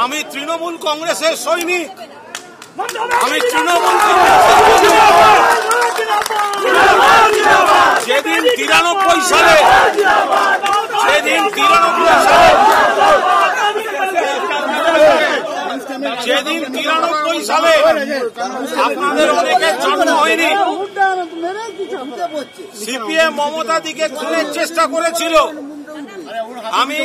আমি তৃণমূল কংগ্রেসের সৈনিক। আমি তৃণমূল যেদিন 93 সালে আপনাদের অনেকের জন্ম হয়নি, সিপিএম মমতা দিকে খুনের চেষ্টা করেছিল। আমি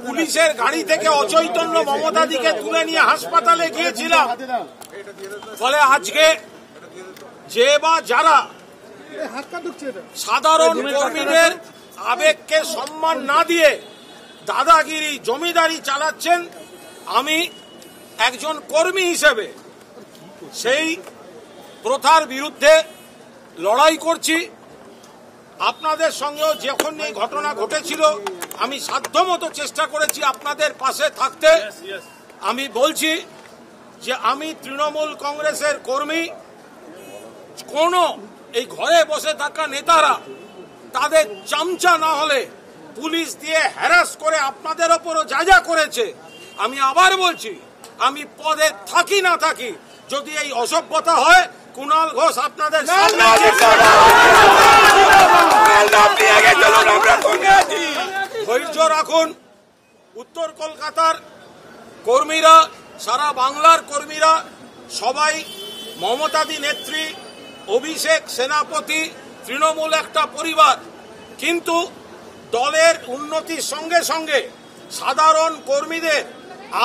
পুলিশের গাড়ি থেকে অচৈতন্য মমতা দিকে তুলে নিয়ে হাসপাতালে গিয়েছিলাম। ফলে আজকে যে বা যারা সাধারণ কর্মীদের আবেগকে সম্মান না দিয়ে দাদাগিরি জমিদারি চালাচ্ছেন, আমি একজন কর্মী হিসেবে সেই প্রথার বিরুদ্ধে লড়াই করছি। আপনাদের সঙ্গেও যখন এই ঘটনা ঘটেছিল আমি সাধ্যমতো চেষ্টা করেছি আপনাদের পাশে থাকতে। আমি বলছি যে আমি তৃণমূল কংগ্রেসের কর্মী। কোন এই ঘরে বসে থাকা নেতারা তাদের চামচা না হলে পুলিশ দিয়ে হ্যারাস করে আপনাদের ওপরও যা যা করেছে, আমি আবার বলছি, আমি পদে থাকি না থাকি, যদি এই অসভ্যতা হয়, কুণাল ঘোষ আপনাদের ধৈর্য রাখুন। উত্তর কলকাতার কর্মীরা, সারা বাংলার কর্মীরা সবাই মমতাদি নেত্রী, অভিষেক সেনাপতি, তৃণমূল একটা পরিবার। কিন্তু দলের উন্নতির সঙ্গে সঙ্গে সাধারণ কর্মীদের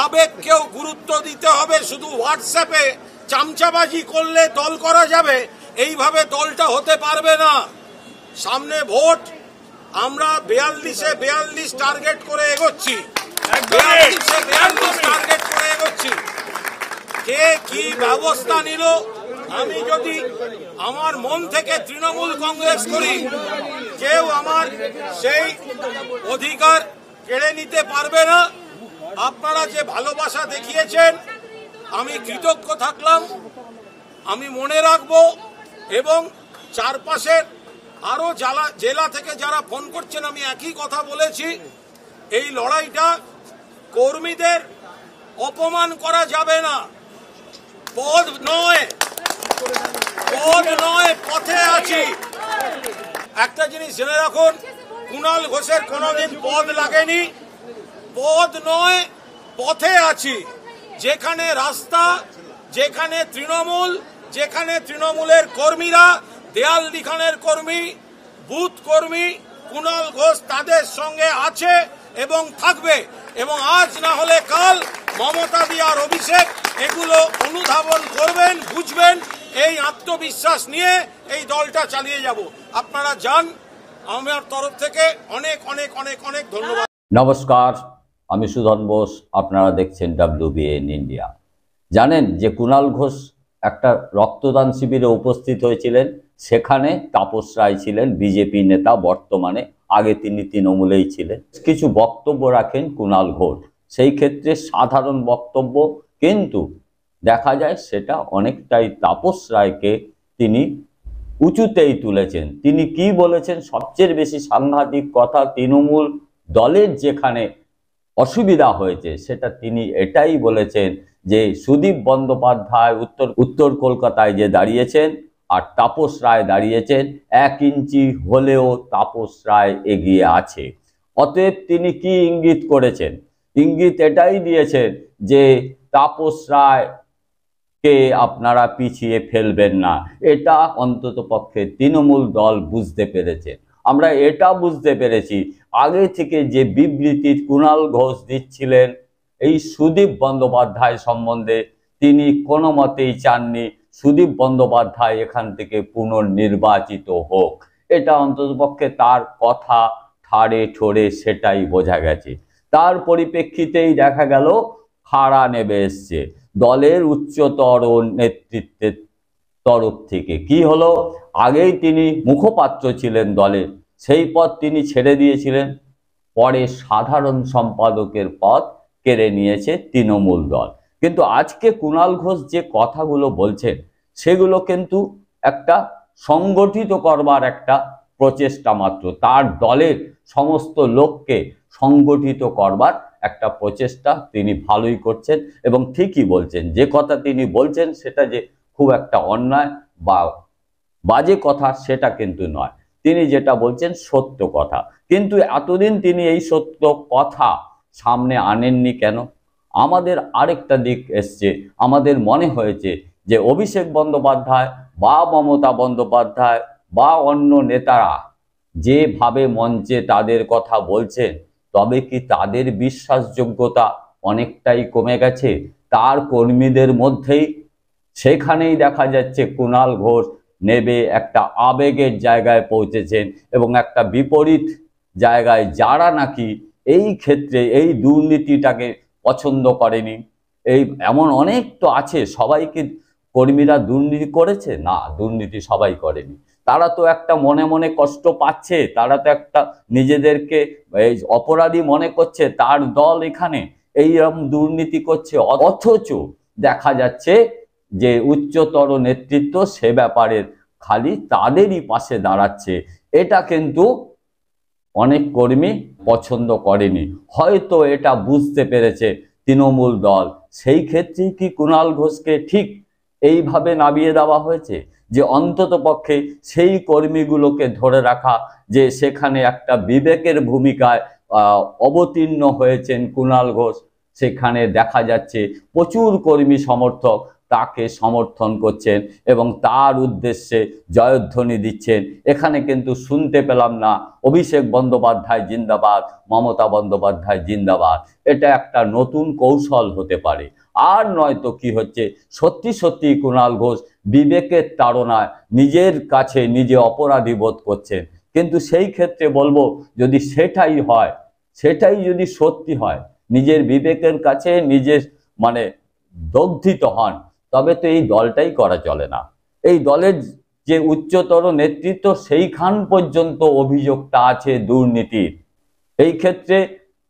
আবেগকেও গুরুত্ব দিতে হবে। শুধু হোয়াটসঅ্যাপে চামচাবাজি করলে দল করা যাবে, এইভাবে দলটা হতে পারবে না। সামনে ভোট, আমরা 42 টার্গেট করে এগোচ্ছি। কে কি ব্যবস্থা নিল, আমি যদি আমার মন থেকে তৃণমূল কংগ্রেস করি, কেউ আমার সেই অধিকার কেড়ে নিতে পারবে না। আপনারা যে ভালোবাসা দেখিয়েছেন, আমি কৃতজ্ঞ থাকলাম, আমি মনে রাখবো। এবং চারপাশের আরো জেলা থেকে যারা ফোন করছেন, আমি একই কথা বলেছি, এই লড়াইটা কর্মীদের অপমান করা যাবে না। পদ নয়, পথে আছি। একটা জিনিস জেনে রাখুন, কুণাল ঘোষের কোনোদিন পদ লাগেনি। পদ নয়, পথে আছি। যেখানে রাস্তা, যেখানে তৃণমূল, যেখানে তৃণমূলের কর্মীরা, দেয়াল লিখানের কর্মী, বুথ কর্মী, কুণাল ঘোষ তাদের সঙ্গে আছে এবং থাকবে। এবং আজ না হলে কাল মমতা দি আর অভিষেক এগুলো অনুধাবন করবেন, বুঝবেন। এই আত্মবিশ্বাস নিয়ে এই দলটা চালিয়ে যাব। আপনারা যান, আমার তরফ থেকে অনেক অনেক অনেক অনেক ধন্যবাদ। নমস্কার, আমি সুধন বোস, আপনারা দেখছেন WBN ইন্ডিয়া। জানেন যে কুণাল ঘোষ একটা রক্তদান শিবিরে উপস্থিত হয়েছিলেন, সেখানে তাপস রায় ছিলেন বিজেপি নেতা বর্তমানে, আগে তিনি তৃণমূলেই ছিলেন। কিছু বক্তব্য রাখেন কুণাল ঘোষ, সেই ক্ষেত্রে সাধারণ বক্তব্য, কিন্তু দেখা যায় সেটা অনেকটাই তাপস রায়কে তিনি উঁচুতেই তুলেছেন। তিনি কি বলেছেন, সবচেয়ে বেশি সাংঘাতিক কথা, তৃণমূল দলের যেখানে অসুবিধা হয়েছে সেটা তিনি এটাই বলেছেন যে সুদীপ বন্দ্যোপাধ্যায় উত্তর কলকাতায় যে দাঁড়িয়েছেন আর তাপস রায় দাঁড়িয়েছেন, 1 ইঞ্চি হলেও তাপস রায় এগিয়ে আছে। অতএব তিনি কি ইঙ্গিত করেছেন? ইঙ্গিত এটাই দিয়েছেন যে তাপস রায় কে আপনারা পিছিয়ে ফেলবেন না। এটা অন্তত পক্ষে তৃণমূল দল বুঝতে পেরেছে। আমরা এটা বুঝতে পেরেছি, আগে থেকে যে বিবৃতি কুণাল ঘোষ দিচ্ছিলেন এই সুদীপ বন্দ্যোপাধ্যায় সম্বন্ধে, তিনি কোনো মতেই চাননি সুদীপ বন্দ্যোপাধ্যায় এখান থেকে পুনর্নির্বাচিত হোক। এটা অন্ততপক্ষে তার কথা ঠাড়ে ঠোড়ে সেটাই বোঝা গেছে। তার পরিপ্রেক্ষিতেই দেখা গেল খাড়া নেমে এসছে দলের উচ্চতর নেতৃত্বের তরফ থেকে। কি হলো, আগেই তিনি মুখপাত্র ছিলেন দলের, সেই পদ তিনি ছেড়ে দিয়েছিলেন, পরে সাধারণ সম্পাদকের পদ কেড়ে নিয়েছে তৃণমূল দল। কিন্তু আজকে কুণাল ঘোষ যে কথাগুলো বলছেন সেগুলো কিন্তু একটা সংগঠিত করবার একটা প্রচেষ্টা মাত্র, তার দলের সমস্ত লোককে সংগঠিত করবার একটা প্রচেষ্টা তিনি ভালোই করছেন এবং ঠিকই বলছেন। যে কথা তিনি বলছেন সেটা যে খুব একটা অন্যায় বা বাজে কথা সেটা কিন্তু নয়, তিনি যেটা বলছেন সত্য কথা। কিন্তু এতদিন তিনি এই সত্য কথা সামনে আনেননি কেন? আমাদের আরেকটা দিক এসছে, আমাদের মনে হয়েছে যে অভিষেক বন্দ্যোপাধ্যায় বা মমতা বন্দ্যোপাধ্যায় বা অন্য নেতারা যেভাবে মঞ্চে তাদের কথা বলছেন, তবে কি তাদের বিশ্বাসযোগ্যতা অনেকটাই কমে গেছে? তার কর্মীদের মধ্যেই সেখানেই দেখা যাচ্ছে কুণাল ঘোষ নেবে একটা আবেগের জায়গায় পৌঁছেছেন এবং একটা বিপরীত জায়গায়, যারা নাকি এই ক্ষেত্রে এই দুর্নীতিটাকে পছন্দ করেনি। এই এমন অনেক তো আছে, সবাইকে কর্মীরা দুর্নীতি করেছে না, দুর্নীতি সবাই করেনি। তারা তো একটা মনে মনে কষ্ট পাচ্ছে, তারা তো একটা নিজেদেরকে এই অপরাধী মনে করছে, তার দল এখানে এইরকম দুর্নীতি করছে। অথচ দেখা যাচ্ছে যে উচ্চতর নেতৃত্ব সে ব্যাপারে খালি তাদেরই পাশে দাঁড়াচ্ছে। এটা কিন্তু অনেক কর্মী পছন্দ করেনি, হয়তো এটা বুঝতে পেরেছে তৃণমূল দল। সেই ক্ষেত্রেই কি কুণাল ঘোষকে ঠিক এইভাবে নামিয়ে দেওয়া হয়েছে যে অন্তত পক্ষে সেই কর্মীগুলোকে ধরে রাখা, যে সেখানে একটা বিবেকের ভূমিকায় অবতীর্ণ হয়েছেন কুণাল ঘোষ। সেখানে দেখা যাচ্ছে প্রচুর কর্মী সমর্থক তাকে সমর্থন করছেন এবং তার উদ্দেশ্যে জয়ধ্বনি দিচ্ছেন। এখানে কিন্তু শুনতে পেলাম না অভিষেক বন্দ্যোপাধ্যায় জিন্দাবাদ, মমতা বন্দ্যোপাধ্যায় জিন্দাবাদ। এটা একটা নতুন কৌশল হতে পারে। আর নয়তো কি হচ্ছে, সত্যি সত্যি কুণাল ঘোষ বিবেকের তাড়নায় নিজের কাছে নিজে অপরাধী বোধ করছেন। কিন্তু সেই ক্ষেত্রে বলবো, যদি সেটাই হয়, সেটাই যদি সত্যি হয়, নিজের বিবেকের কাছে নিজের দগ্ধিত হন, তবে তো এই দলটাই করা চলে না। এই দলের যে উচ্চতর নেতৃত্ব, সেইখান পর্যন্ত অভিযোগটা আছে দুর্নীতির। এই ক্ষেত্রে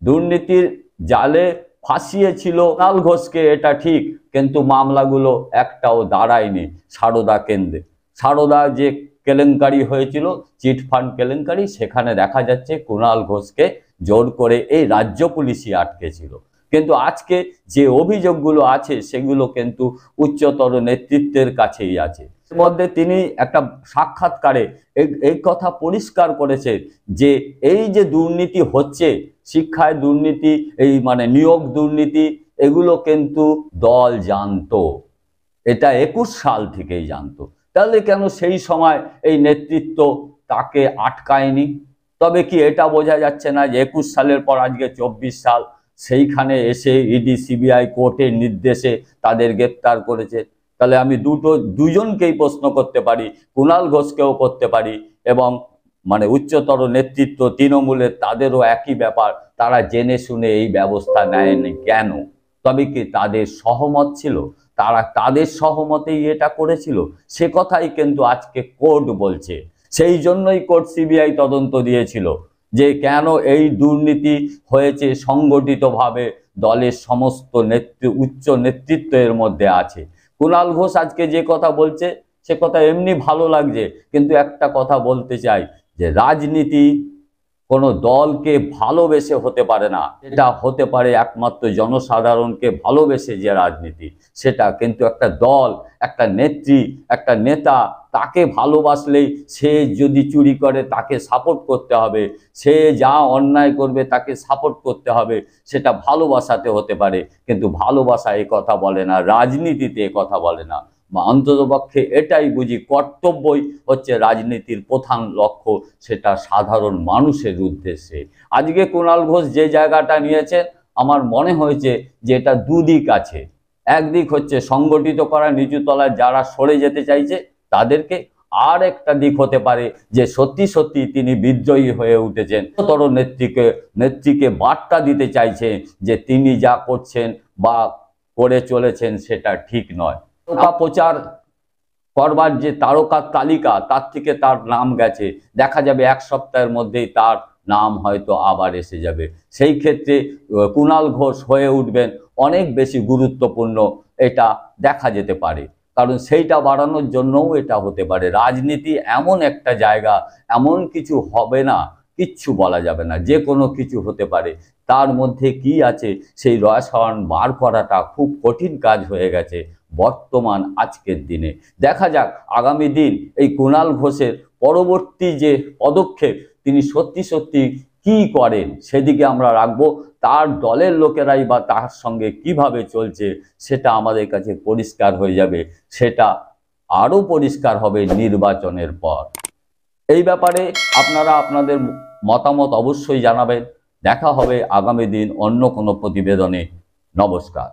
দুর্নীতির জালে ফাঁসিয়েছিল কুণাল ঘোষকে, এটা ঠিক, কিন্তু মামলাগুলো একটাও দাঁড়ায়নি সারদা কেন্দ্রে। সারদা যে কেলেঙ্কারি হয়েছিল, চিটফান্ড কেলেঙ্কারি, সেখানে দেখা যাচ্ছে কুণাল ঘোষকে জোর করে এই রাজ্য পুলিশই আটকেছিল। কিন্তু আজকে যে অভিযোগগুলো আছে সেগুলো কিন্তু উচ্চতর নেতৃত্বের কাছেই আছে। এর মধ্যে তিনি একটা সাক্ষাৎকারে এই কথা পরিষ্কার করেছে যে এই যে দুর্নীতি হচ্ছে, শিক্ষায় দুর্নীতি, এই নিয়োগ দুর্নীতি, এগুলো কিন্তু দল জানতো, এটা 21 সাল থেকেই জানতো। তাহলে কেন সেই সময় এই নেতৃত্ব তাকে আটকায়নি? তবে কি এটা বোঝা যাচ্ছে না যে 21 সালের পর আজকে 24 সাল, সেইখানে এসে ইডি সিবিআই কোর্টের নির্দেশে তাদের গ্রেপ্তার করেছে? তাহলে আমি দুজনকেই প্রশ্ন করতে পারি, কুণাল ঘোষকেও করতে পারি এবং উচ্চতর নেতৃত্ব তৃণমূলের তাদেরও একই ব্যাপার, তারা জেনে শুনে এই ব্যবস্থা নেয়নি কেন? তবে কি তাদের সহমত ছিল? তারা তাদের সহমতেই এটা করেছিল? সে কথাই কিন্তু আজকে কোর্ট বলছে। সেই জন্যই কোর্ট সিবিআই তদন্ত দিয়েছিল যে কেন এই দুর্নীতি হয়েছে সংগঠিতভাবে, দলের সমস্ত উচ্চ নেতৃত্ব এর মধ্যে আছে। কুণাল ঘোষ আজকে যে কথা বলছে সে কথা এমনি ভালো লাগছে, কিন্তু একটা কথা বলতে চাই যে রাজনীতি কোনো দলকে ভালোবেসে হতে পারে না, এটা হতে পারে একমাত্র জনসাধারণকে ভালোবেসে যে রাজনীতি সেটা। কিন্তু একটা দল, একটা নেত্রী, একটা নেতা, তাকে ভালোবাসলেই সে যদি চুরি করে তাকে সাপোর্ট করতে হবে, সে যা অন্যায় করবে তাকে সাপোর্ট করতে হবে, সেটা ভালোবাসাতে হতে পারে। কিন্তু ভালোবাসা এ কথা বলে না, রাজনীতিতে এ কথা বলে না। অন্ততপক্ষে এটাই বুঝি, কর্তব্যই হচ্ছে রাজনীতির প্রধান লক্ষ্য, সেটা সাধারণ মানুষের উদ্দেশ্যে। আজকে কুণাল ঘোষ যে জায়গাটা নিয়েছে, আমার মনে হয়েছে যে এটা দুদিক আছে। একদিক হচ্ছে সংগঠিত করা, নিচু তলায় যারা সরে যেতে চাইছে তাদেরকে। আর একটা দিক হতে পারে যে সত্যি সত্যি তিনি বিদ্রোহী হয়ে উঠেছেন, উচ্চতর নেত্রীকে বার্তা দিতে চাইছে যে তিনি যা করছেন বা করে চলেছেন সেটা ঠিক নয়। তারকা প্রচার করবার যে তারকার তালিকা, তার থেকে তার নাম গেছে, দেখা যাবে 1 সপ্তাহের মধ্যেই তার নাম হয়তো আবার এসে যাবে। সেই ক্ষেত্রে কুণাল ঘোষ হয়ে উঠবেন অনেক বেশি গুরুত্বপূর্ণ, এটা দেখা যেতে পারে। কারণ সেইটা বাড়ানোর জন্যও এটা হতে পারে। রাজনীতি এমন একটা জায়গা, এমন কিছু হবে না কিচ্ছু বলা যাবে না, যে কোনো কিছু হতে পারে। তার মধ্যে কি আছে সেই রহস্য বার করাটা খুব কঠিন কাজ হয়ে গেছে বর্তমান আজকের দিনে। দেখা যাক আগামী দিন এই কুণাল ঘোষের পরবর্তী যে পদক্ষেপ তিনি সত্যি সত্যি কি করেন সেদিকে আমরা রাখবো। তার দলের লোকেরাই বা তার সঙ্গে কিভাবে চলছে সেটা আমাদের কাছে পরিষ্কার হয়ে যাবে, সেটা আরো পরিষ্কার হবে নির্বাচনের পর। এই ব্যাপারে আপনারা আপনাদের মতামত অবশ্যই জানাবেন। দেখা হবে আগামী দিন অন্য কোনো প্রতিবেদনে। নমস্কার।